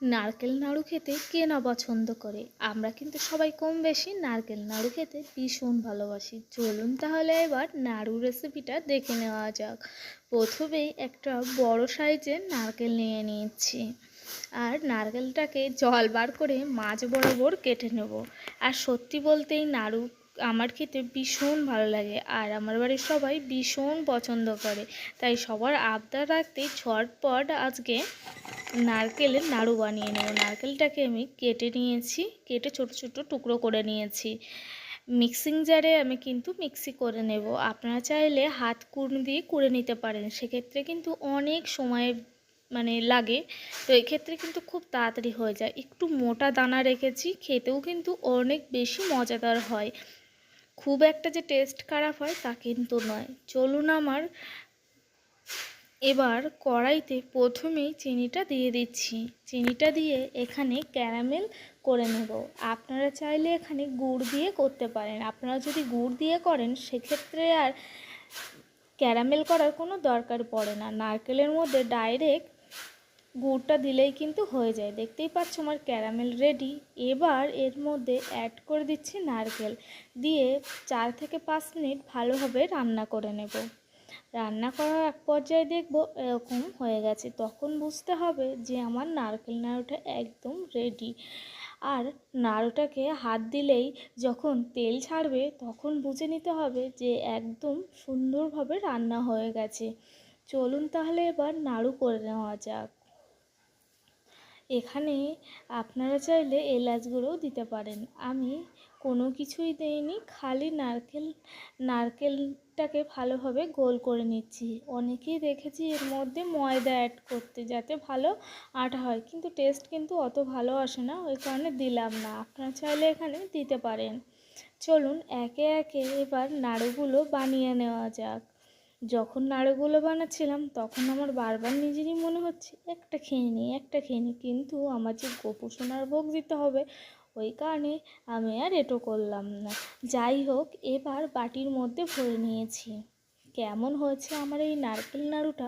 নারকেল নাড়ু খেতে কে না পছন্দ করে। আমরা কিন্তু সবাই কম বেশি নারকেল নাড়ু খেতে ভীষণ ভালোবাসি। চলুন তাহলে এবার নাড়ু রেসিপিটা দেখে নেওয়া যাক। প্রথমেই একটা বড় সাইজের নারকেল নিয়ে নিচ্ছি, আর নারকেলটাকে জল বার করে মাঝ বরাবর কেটে নেব। আর সত্যি বলতেই নাড়ু আমার খেতে ভীষণ ভালো লাগে, আর আমার বাড়ির সবাই ভীষণ পছন্দ করে। তাই সবার আবদার রাখতেই ঝটপট আজকে নারকেলের নাড়ু বানিয়ে নেব। নারকেলটাকে আমি কেটে নিয়েছি, কেটে ছোট ছোট টুকরো করে নিয়েছি। মিক্সিং জারে আমি কিন্তু মিক্সি করে নেব। আপনারা চাইলে হাত কুড়ি দিয়ে কুড়ে নিতে পারেন, সেক্ষেত্রে কিন্তু অনেক সময় লাগে। তো এক্ষেত্রে কিন্তু খুব তাড়াতাড়ি হয়ে যায়। একটু মোটা দানা রেখেছি, খেতেও কিন্তু অনেক বেশি মজাদার হয়। খুব একটা যে টেস্ট খারাপ হয় তা কিন্তু নয়। চলুন আমার এবার কড়াইতে প্রথমেই চিনিটা দিয়ে দিচ্ছি। চিনিটা দিয়ে এখানে ক্যারামেল করে নেব। আপনারা চাইলে এখানে গুড় দিয়ে করতে পারেন। আপনারা যদি গুড় দিয়ে করেন সেক্ষেত্রে আর ক্যারামেল করার কোনো দরকার পড়ে না, নারকেলের মধ্যে ডাইরেক্ট গুড়টা দিলেই কিন্তু হয়ে যায়। দেখতেই পাচ্ছ আমার ক্যারামেল রেডি। এবার এর মধ্যে অ্যাড করে দিচ্ছি নারকেল, দিয়ে 4 থেকে 5 মিনিট ভালোভাবে রান্না করে নেব। রান্না করার এক পর্যায়ে দেখব এরকম হয়ে গেছে, তখন বুঝতে হবে যে আমার নারকেল নাড়ুটা একদম রেডি। আর নাড়ুটাকে হাত দিলেই যখন তেল ছাড়বে তখন বুঝে নিতে হবে যে একদম সুন্দরভাবে রান্না হয়ে গেছে। চলুন তাহলে এবার নাড়ু করে নেওয়া যাক। এখানে আপনারা চাইলে এলাচ গুঁড়োও দিতে পারেন। আমি কোনো কিছুই দেইনি, খালি নারকেলটাকে ভালোভাবে গোল করে নিচ্ছি। অনেকেই দেখেছি এর মধ্যে ময়দা অ্যাড করতে যাতে ভালো আটা হয়, কিন্তু টেস্ট কিন্তু অত ভালো আসে না, ওই কারণে দিলাম না। আপনারা চাইলে এখানে দিতে পারেন। চলুন একে একে এবার নাড়ুগুলো বানিয়ে নেওয়া যাক। যখন নাড়ুগুলো বানাচ্ছিলাম তখন আমার বারবার নিজেরই মনে হচ্ছে একটা খেয়ে নিই, কিন্তু আমার যে গোপোষণার ভোগ দিতে হবে ওই কারণে আমি আর এটো করলাম না। যাই হোক, এবার বাটির মধ্যে ভরে নিয়েছি। কেমন হয়েছে আমার এই নারকেল নাড়ুটা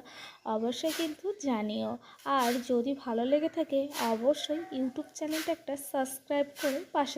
অবশ্যই কিন্তু জানিও। আর যদি ভালো লেগে থাকে অবশ্যই ইউটিউব চ্যানেলটা একটা সাবস্ক্রাইব করে পাশে